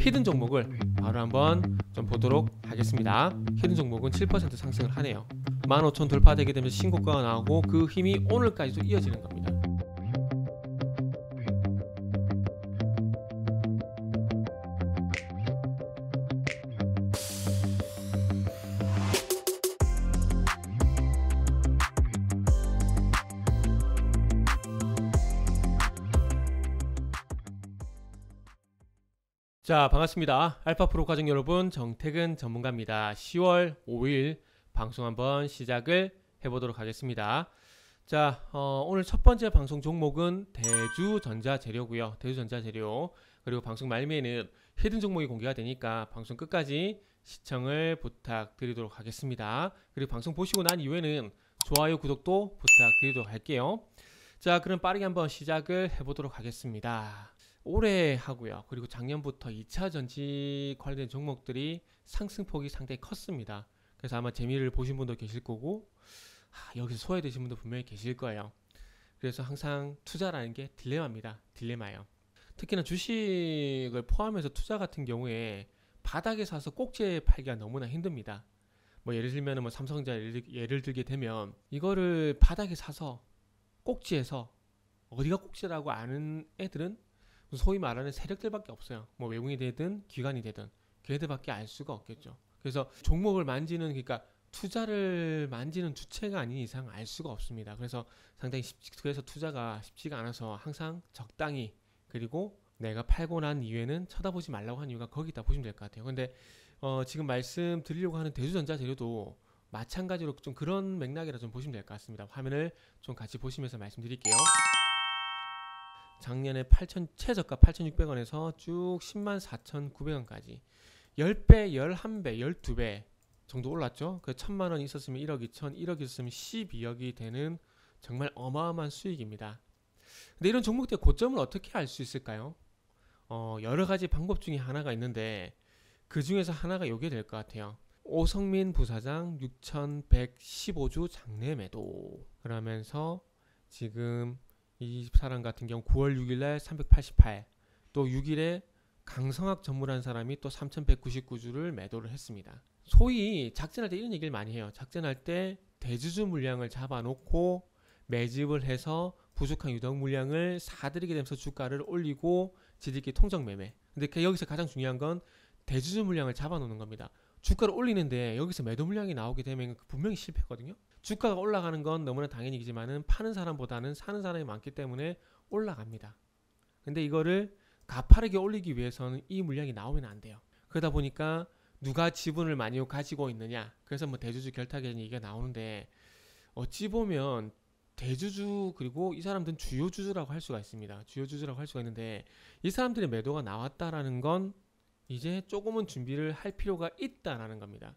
히든 종목을 바로 한번 좀 보도록 하겠습니다. 히든 종목은 7% 상승을 하네요. 15,000 돌파되게 되면 신고가가 나오고 그 힘이 오늘까지도 이어지는 겁니다. 자, 반갑습니다. 알파프로 과정 여러분, 정태근 전문가입니다. 10월 5일 방송 한번 시작을 해보도록 하겠습니다. 자, 오늘 첫 번째 방송 종목은 대주전자재료고요. 대주전자재료. 그리고 방송 말미에는 히든 종목이 공개가 되니까 방송 끝까지 시청을 부탁드리도록 하겠습니다. 그리고 방송 보시고 난 이후에는 좋아요, 구독도 부탁드리도록 할게요. 자, 그럼 빠르게 한번 시작을 해보도록 하겠습니다. 올해 하고요. 그리고 작년부터 2차 전지 관련된 종목들이 상승폭이 상당히 컸습니다. 그래서 아마 재미를 보신 분도 계실 거고 여기서 소외되신 분도 분명히 계실 거예요. 그래서 항상 투자라는 게 딜레마입니다. 딜레마예요. 특히나 주식을 포함해서 투자 같은 경우에 바닥에 사서 꼭지에 팔기가 너무나 힘듭니다. 뭐 예를 들면 뭐 삼성전자 예를 들게 되면 이거를 바닥에 사서 꼭지에서 어디가 꼭지라고 아는 애들은 소위 말하는 세력들밖에 없어요. 뭐 외국인이 되든 기관이 되든 걔네들밖에 알 수가 없겠죠. 그래서 종목을 만지는, 그러니까 투자를 만지는 주체가 아닌 이상 알 수가 없습니다. 그래서 상당히 그래서 투자가 쉽지가 않아서 항상 적당히, 그리고 내가 팔고 난 이후에는 쳐다보지 말라고 한 이유가 거기다 보시면 될 것 같아요. 근데 지금 말씀드리려고 하는 대주전자재료도 마찬가지로 좀 그런 맥락이라 좀 보시면 될 것 같습니다. 화면을 좀 같이 보시면서 말씀드릴게요. 작년에 최저가 8,600원에서 쭉 104,900원까지 10배, 11배, 12배 정도 올랐죠. 그 1,000만원 있었으면 1억 2천, 1억 있었으면 12억이 되는 정말 어마어마한 수익입니다. 근데 이런 종목들의 고점을 어떻게 알 수 있을까요? 여러 가지 방법 중에 하나가 있는데 그 중에서 하나가 요게 될 것 같아요. 오성민 부사장 6,115주 장내 매도. 그러면서 지금 이 사람 같은 경우 9월 6일날 388, 또 6일에 강성학 전문한 사람이 또 3199주를 매도를 했습니다. 소위 작전할 때 이런 얘기를 많이 해요. 작전할 때 대주주 물량을 잡아놓고 매집을 해서 부족한 유동 물량을 사들이게 되면서 주가를 올리고 지들끼리 통정 매매. 근데 여기서 가장 중요한 건 대주주 물량을 잡아놓는 겁니다. 주가를 올리는데 여기서 매도 물량이 나오게 되면 분명히 실패거든요. 주가가 올라가는 건 너무나 당연이지만은 파는 사람보다는 사는 사람이 많기 때문에 올라갑니다. 근데 이거를 가파르게 올리기 위해서는 이 물량이 나오면 안 돼요. 그러다 보니까 누가 지분을 많이 가지고 있느냐, 그래서 뭐 대주주 결탁이라는 얘기가 나오는데 어찌 보면 대주주, 그리고 이 사람들은 주요 주주라고 할 수가 있습니다. 주요 주주라고 할 수가 있는데 이 사람들의 매도가 나왔다라는 건 이제 조금은 준비를 할 필요가 있다라는 겁니다.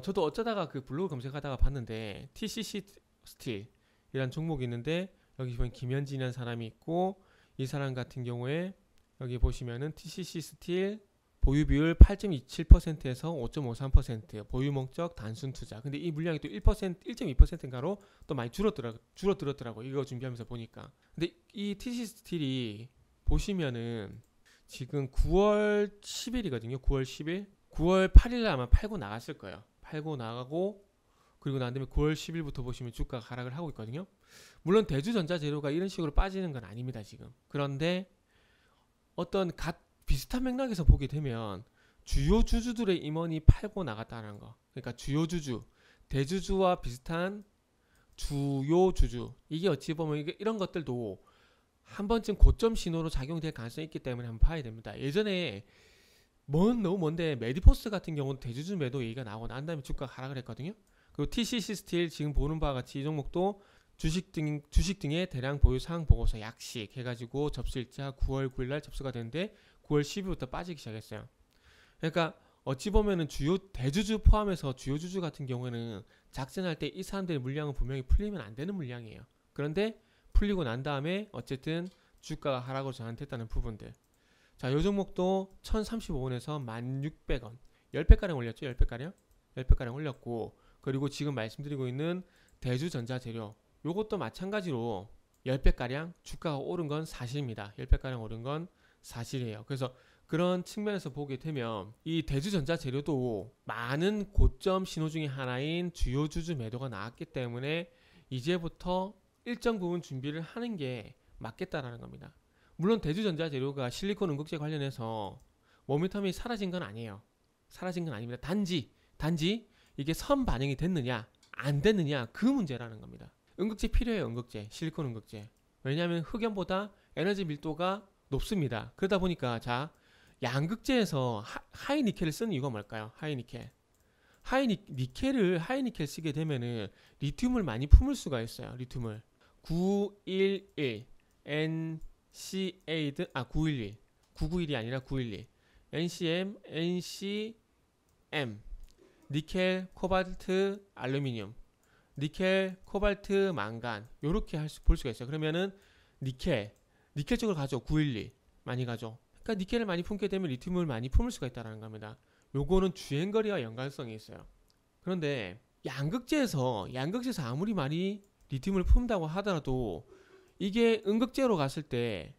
저도 어쩌다가 그 블로그 검색하다가 봤는데 TCC 스틸이라는 종목이 있는데 여기 보면 김현진이라는 사람이 있고, 이 사람 같은 경우에 여기 보시면은 TCC 스틸 보유 비율 8.27%에서 5.53%, 보유 목적 단순 투자. 근데 이 물량이 또 1%, 1.2%인가로 또 많이 줄어들었더라고. 이거 준비하면서 보니까. 근데 이 TCC 스틸이 보시면은 지금 9월 10일이거든요. 9월 10일. 9월 8일에 아마 팔고 나갔을 거예요. 팔고 나가고, 그리고 난 다음에 9월 10일부터 보시면 주가가 하락을 하고 있거든요. 물론 대주전자재료가 이런 식으로 빠지는 건 아닙니다, 지금. 그런데 어떤 비슷한 맥락에서 보게 되면 주요 주주들의 임원이 팔고 나갔다는 거. 그러니까 주요 주주, 대주주와 비슷한 주요 주주. 이게 어찌 보면 이런 것들도 한 번쯤 고점 신호로 작용될 가능성이 있기 때문에 한번 봐야 됩니다. 예전에 너무 먼데 메디포스 같은 경우는 대주주 매도 얘기가 나오고 난 다음에 주가가 하락을 했거든요. 그리고 TCC 스틸 지금 보는 바와 같이 이 종목도 주식 등의 대량 보유 사항 보고서 약식 해가지고 접수일자 9월 9일날 접수가 되는데 9월 10일부터 빠지기 시작했어요. 그러니까 어찌 보면은 주요 대주주 포함해서 주요 주주 같은 경우에는 작전할 때 이 사람들의 물량은 분명히 풀리면 안 되는 물량이에요. 그런데 풀리고 난 다음에 어쨌든 주가가 하락으로 전환됐다는 부분들. 자, 요 종목도 1035원에서 1600원 10배가량 올렸죠. 10배가량 올렸고, 그리고 지금 말씀드리고 있는 대주전자재료 요것도 마찬가지로 10배가량 주가가 오른 건 사실입니다. 10배가량 오른 건 사실이에요. 그래서 그런 측면에서 보게 되면 이 대주전자재료도 많은 고점 신호 중에 하나인 주요 주주 매도가 나왔기 때문에 이제부터 일정 부분 준비를 하는 게 맞겠다라는 겁니다. 물론 대주전자재료가 실리콘 응급제 관련해서 모멘텀이 사라진 건 아니에요. 사라진 건 아닙니다. 단지 이게 선 반영이 됐느냐 안 됐느냐 그 문제라는 겁니다. 응급제 필요해요. 응급제, 실리콘 응급제. 왜냐하면 흑연보다 에너지 밀도가 높습니다. 그러다 보니까 자, 양극재에서 하이니켈을 쓰는 이유가 뭘까요? 하이니켈. 하이니켈 쓰게 되면은 리튬을 많이 품을 수가 있어요. 리튬을 911 NCA 991이 아니라 911 NCM 니켈, 코발트, 알루미늄, 니켈, 코발트, 망간 요렇게 볼 수가 있어요. 그러면은 니켈 쪽으로 가죠. 912 많이 가죠. 그러니까 니켈을 많이 품게 되면 리튬을 많이 품을 수가 있다는 겁니다. 요거는 주행거리와 연관성이 있어요. 그런데 양극재에서 아무리 많이 리튬을 품다고 하더라도 이게 음극재로 갔을 때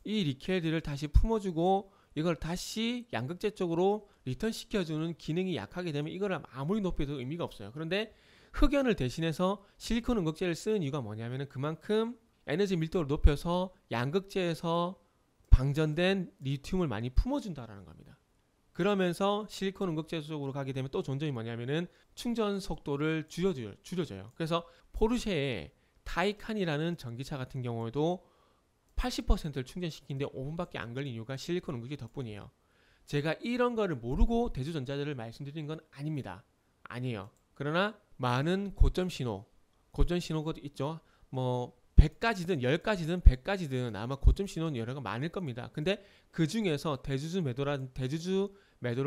이 니켈들을 다시 품어주고 이걸 다시 양극재 쪽으로 리턴 시켜주는 기능이 약하게 되면 이걸 아무리 높여도 의미가 없어요. 그런데 흑연을 대신해서 실리콘 음극재를 쓰는 이유가 뭐냐면은 그만큼 에너지 밀도를 높여서 양극재에서 방전된 리튬을 많이 품어준다라는 겁니다. 그러면서 실리콘 음극재 쪽으로 가게 되면 또 좋은 점이 뭐냐면은 충전 속도를 줄여줘요. 그래서 포르쉐의 타이칸이라는 전기차 같은 경우에도 80%를 충전시키는데 5분밖에 안 걸린 이유가 실리콘 음극재 덕분이에요. 제가 이런 거를 모르고 대주전자재를 말씀드리는 건 아닙니다. 아니에요. 그러나 많은 고점 신호가 있죠. 뭐 100가지든 10가지든 100가지든 아마 고점 신호는 여러가 많을 겁니다. 근데 그 중에서 대주주 매도를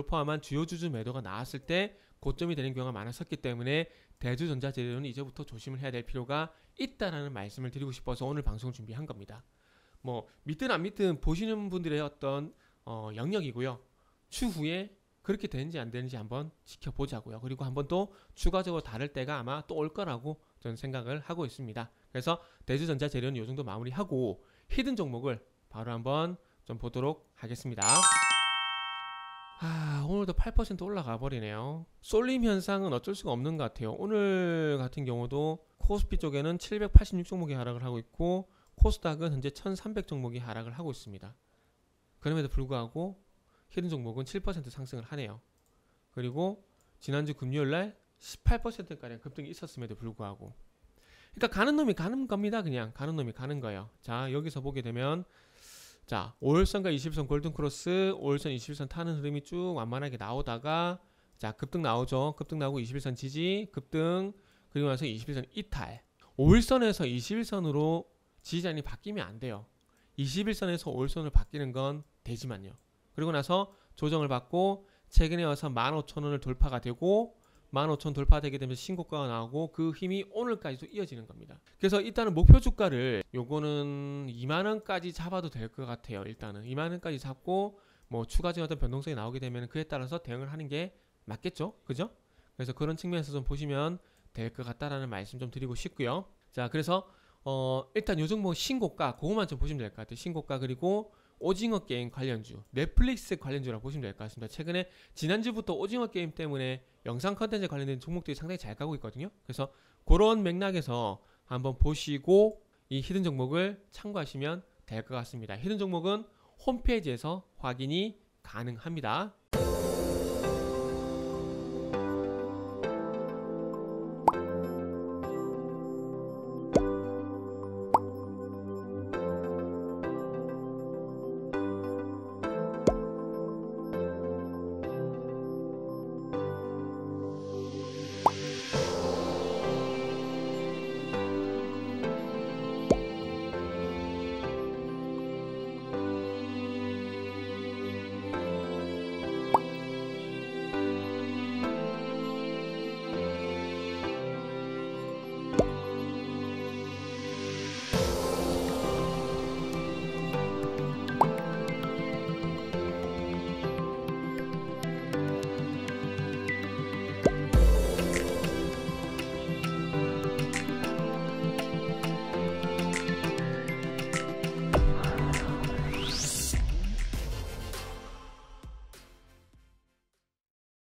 포함한 주요 주주 매도가 나왔을 때 고점이 되는 경우가 많았었기 때문에 대주전자재료는 이제부터 조심을 해야 될 필요가 있다라는 말씀을 드리고 싶어서 오늘 방송을 준비한 겁니다. 뭐 믿든 안 믿든 보시는 분들의 어떤 영역이고요. 추후에 그렇게 되는지 안 되는지 한번 지켜보자고요. 그리고 한번 또 추가적으로 다를 때가 아마 또 올 거라고 저는 생각을 하고 있습니다. 그래서 대주전자재료는 이 정도 마무리하고 히든 종목을 바로 한번 좀 보도록 하겠습니다. 오늘도 8% 올라가 버리네요. 쏠림 현상은 어쩔 수가 없는 것 같아요. 오늘 같은 경우도 코스피 쪽에는 786 종목이 하락을 하고 있고 코스닥은 현재 1300 종목이 하락을 하고 있습니다. 그럼에도 불구하고 히든 종목은 7% 상승을 하네요. 그리고 지난주 금요일날 18%가량 급등이 있었음에도 불구하고 그러니까 가는 놈이 가는 겁니다. 그냥 가는 놈이 가는 거예요. 자, 여기서 보게 되면 자, 5일선과 21선 골든크로스 5일선 21선 타는 흐름이 쭉 완만하게 나오다가 자, 급등 나오죠. 급등 나오고 21선 지지 급등 그리고 나서 21선 이탈 5일선에서 21선으로 지지단이 바뀌면 안 돼요. 21선에서 5일선으로 바뀌는 건 되지만요. 그리고 나서 조정을 받고 최근에 와서 15,000원을 돌파가 되고 15,000 돌파되게 되면 신고가가 나오고 그 힘이 오늘까지도 이어지는 겁니다. 그래서 일단은 목표 주가를 요거는 2만원까지 잡아도 될 것 같아요. 일단은 2만원까지 잡고 뭐 추가적인 어떤 변동성이 나오게 되면 그에 따라서 대응을 하는 게 맞겠죠. 그죠? 그래서 그런 측면에서 좀 보시면 될 것 같다라는 말씀 좀 드리고 싶고요. 자, 그래서 일단 요 종목 신고가 그거만 좀 보시면 될 것 같아요. 신고가 그리고 오징어 게임 관련주, 넷플릭스 관련주라고 보시면 될 것 같습니다. 최근에 지난주부터 오징어 게임 때문에 영상 컨텐츠 관련된 종목들이 상당히 잘 가고 있거든요. 그래서 그런 맥락에서 한번 보시고 이 히든 종목을 참고하시면 될 것 같습니다. 히든 종목은 홈페이지에서 확인이 가능합니다.